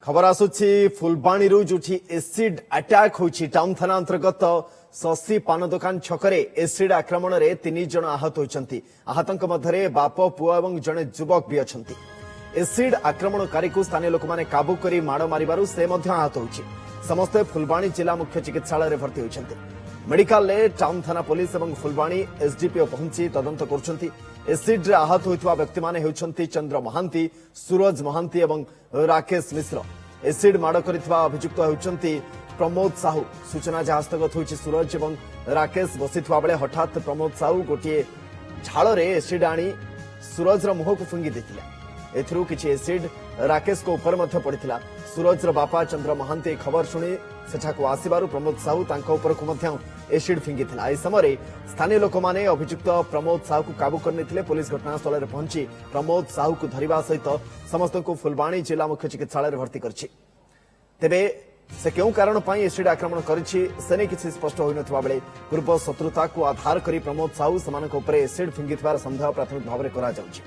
खबर आसुची Phulbani जोठी acid attack होची टाउन थाना अंतर्गत शशि पान दुकान छकरे एसिड आक्रमण रे 3 जन आहत होइछंती। आहतंक मध्यरे बाप पुआ एवं जने युवक भी अछंती। एसिड आक्रमणकारी को स्थानीय लोक माने काबू करी माड़ मारिबारु से मध्य आहत होइछि। समस्ते फुलबाणी जिला मुख्य चिकित्सालय रे भर्ती होइछंती। मेडिकल ले टाउन थाना पुलिस एवं फुलबाणी एसडीपीओ पहुंची तदंत करुछंती। एसिड रे आहत होइतवा व्यक्ति माने हेउछंती चंद्र महांती, सूरज महांती एवं राकेश मिश्र। एसिड माड़ करितवा अभियुक्त हेउछंती प्रमोद साहू। सूचना जहाँ हस्तगत होइछि सूरज एवं राकेश बसितवा बेले हठात प्रमोद साहू गोटे झाड़ रे एसिड आनी सूरज रो मुह को फुंगी देतिला। एथरू किछि एसिड राकेश को ऊपर मध्य पड़िथिला। सूरज रो बापा चंद्र महांती खबर शुणी सेठाको आसिबारु प्रमोद साहू तांका ऊपर को मध्य एसिड फिंगिथिला। ए समय स्थानीय लोक माने अभियुक्त प्रमोद साहू को काबू करनिथिले। पुलिस घटनास्थल रे पहुंची प्रमोद साहू को धरिबा सहित समस्त को फुलबाणी जिला मुख्य चिकित्सालय रे भर्ती करछि। तेबे से क्यों कारण पाई एसिड आक्रमण करिछि सेने किछि स्पष्ट होई नथवा बेले पूर्व शत्रुता को आधार करी प्रमोद साहू समानक ऊपर एसिड फिंगिथिबार संदेह प्राथमिक भाव रे करा जाउछि।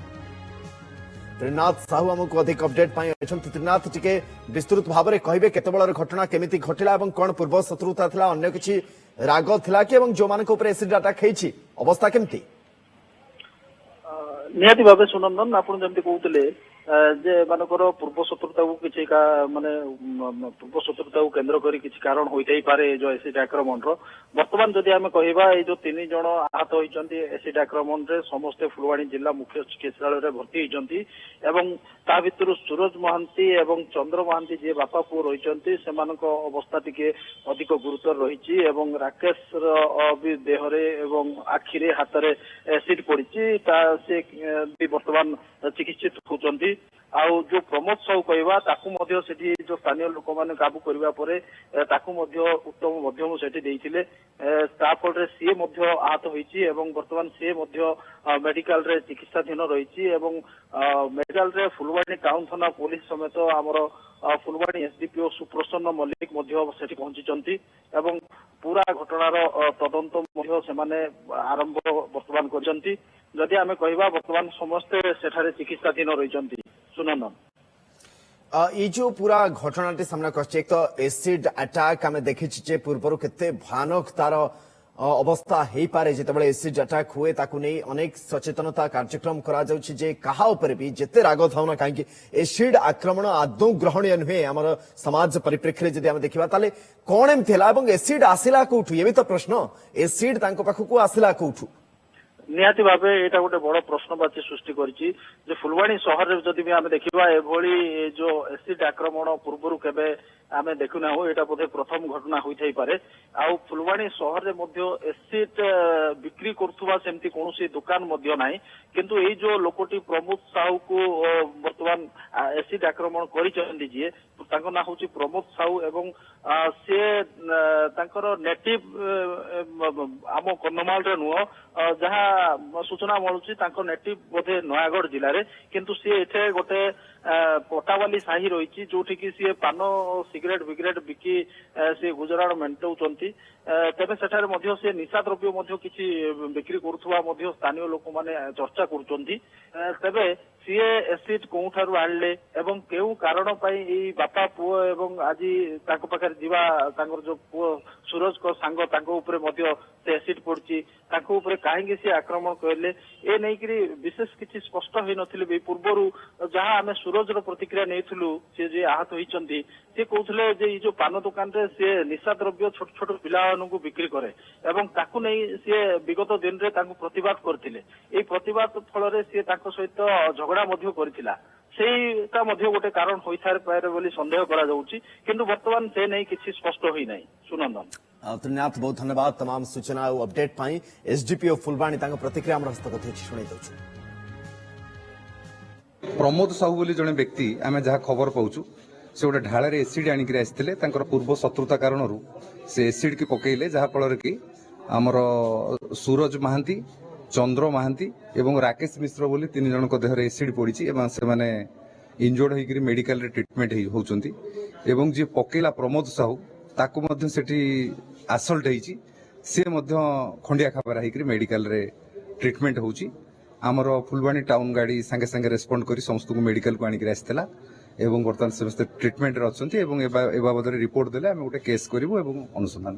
त्रिनाथ साहू हमको अधिक अपडेट पाई अछंती। त्रिनाथ टिके विस्तृत भाव में कहबे केतेबेलर घटना केमिति घटिला एवं कोन पूर्व शत्रुता थिला अन्य किछि राग थिला कि एवं जो मानक ऊपर एसिड अटैक हेछि अवस्था केमिति निहाती भाव सुनंदन आपण जमती कहउतले जे मानकर पूर्व शत्रुता को किछि का माने पूर्व शत्रुता को केंद्र करी किछि कारण होइतै पारे जो एसिड आक्रमण रो वर्तमान जदि हमें कहबा ए जो 3 जण आहत होइचंती एसिड आक्रमण रे समस्त फुलवाणी जिला मुख्य चिकित्सालय रे भर्ती होइचंती एवं ता भितरु सूरज महांती एवं चंद्र महांती जे बापा पुओ रहिचंती सेमानक अवस्था टिके अधिक गुरुतर रहिछि एवं राकेश रो भी देह रे एवं आखि रे हाथ रे एसिड पड़िछि ता से भी वर्तमान चिकित्सित होचंती। आउ जो प्रमोद साहू कहवा ताकू मध्य सेठी जो स्थानीय लोक माने काबू करबा परे ताकू मध्य उत्तम मध्यम सेठी देइथिले तापर रे सी मध्य आहत होईछि एवं वर्तमान से मध्य मेडिकल रे चिकित्साधीन रहिछि एवं मेडिकल रे फुलवाणी टाउन थाना पुलिस समेत हमर फुलवाणी एसडीपीओ सुप्रसन्न मल्लिक मध्य सेठी पहुंचीचंती एवं पूरा घटनार तदंत मध्य सेमाने आरंभ वर्तमान करचंती। जदि आमे कहबा वर्तमान समस्त सेठारे चिकित्साधीन रहिचंती। ये जो पूरा घटनाटी सामना कर एक तो एसिड अटैक आम देखी पूर्वर केते भयानक तार अवस्था हो पारे जिते एसिड अटैक हुए ताकू नहीं अनेक सचेतनता कार्यक्रम करा जाउछि जे कहा ऊपर भी जेते राग थाउ ना कहीं एसिड आक्रमण आदौ ग्रहणीय नुहे आम समाज परिप्रेक्षी जदि आम देखा ताले कौन एमती है एसिड आसिला कोठु ये भी तो प्रश्न एसिड तांको पाखकु आसिला कोठु निहाती भाव एटा गोटे बड़ प्रश्नवाची सृष्टि करिछि जे फुलवाणी शहर रे जदि भी आमे देखिबा एभली जो एसिड आक्रमण पूर्वरु केबे आमे देखुना हो एटा बोधे प्रथम घटना होइथै पारे। आउ फुलवाणी शहर रे मध्य एसिड बिक्री करथुवा सेमति कोनोसी दुकान मध्य नाही किंतु एई जो लोकटी प्रमोद साहू को वर्तमान एसिड आक्रमण करिचंदी जे तांको ना होची प्रमोद साहू एवं से तांकर नेटिव आम कन्धमाल रे नुह जहाँ सूचना मिलूची नेटिव बोधे नयागढ़ जिले रे किंतु सी एठे गोटे पटावाली साही रही जोठी कि सी पान सिगरेट बिग्रेट बिकी सी गुजराण मेंटाउचंती तेबे सेठारे मध्य से निशा द्रव्य मध्य किछि बिक्री करुथुवा मध्य स्थानीय लोक माने चर्चा करुचंती। तेबे सीए एसिड कोठारु आणले एवं केउ कारण पई ई बापा पुओ एवं आजि ताको पाखर जीवा तांगर जो पुओ सूरज को सांग ताको ऊपर मध्य से एसिड पड़ची ताको ऊपर काहेकि से आक्रमण करले ए नै करी विशेष किछि स्पष्ट होई नथिले बे पूर्वरु जहां हमें सूरज रो प्रतिक्रिया नेथुलु से जे आहत होइचंती से कहउथले जे ई जो पान दुकान रे से निशा द्रव्य छोट छोट पिला को बिक्री करे एवं ताकू नहीं सी विगत दिन रे ताकू प्रतिवाद करथिले ए प्रतिवाद फल रे सी ताको सहित झगड़ा मध्य करथिला सेटा मध्य गोटे कारण होई थारे पारे बोली संदेह करा जाउची किंतु वर्तमान से नहीं किछि स्पष्ट होई नाही। सुनंदन त्रिनाथ बहुत धन्यवाद तमाम सूचना और अपडेट पाई एसडीपीओ फुलबाणी तांको प्रतिक्रिया हमर हस्तगत होछि सुनै दउछु। प्रमोद साहू बोली जने व्यक्ति आमे जहा खबर पाउछु से गोटे ढाଳରେ एसिड आनिक आसते पूर्व शत्रुता कारण से एसिड की पकईले जहाँफल कि आमर सूरज महांती चंद्र महांती एवं राकेश मिश्र बोली 3 जन देहर एसिड पड़ी से इंजोर्ड होकर मेडिकल ट्रिटमेंट होती एवं जी पकेला प्रमोद साहू ताकू मध्य सेठी आसल्ट होती सी खंडिया खाबारा होकर मेडिकल ट्रिटमेंट होची। आमर फुलवाणी टाउन गाड़ी सांगे सांगे रेस्पॉन्ड करी समस्त को मेडिकल को आनिक आसला ଏବଂ ବର୍ତ୍ତମାନ ସମସ୍ତେ ଟ୍ରିଟମେଣ୍ଟରେ ଅଛନ୍ତି ଏବଂ ଏ ବାବଦରେ ରିପୋର୍ଟ ଦେଲେ ଆମେ ଗୋଟେ କେସ୍ କରିବୁ ଏବଂ ଅନୁସନ୍ଧାନ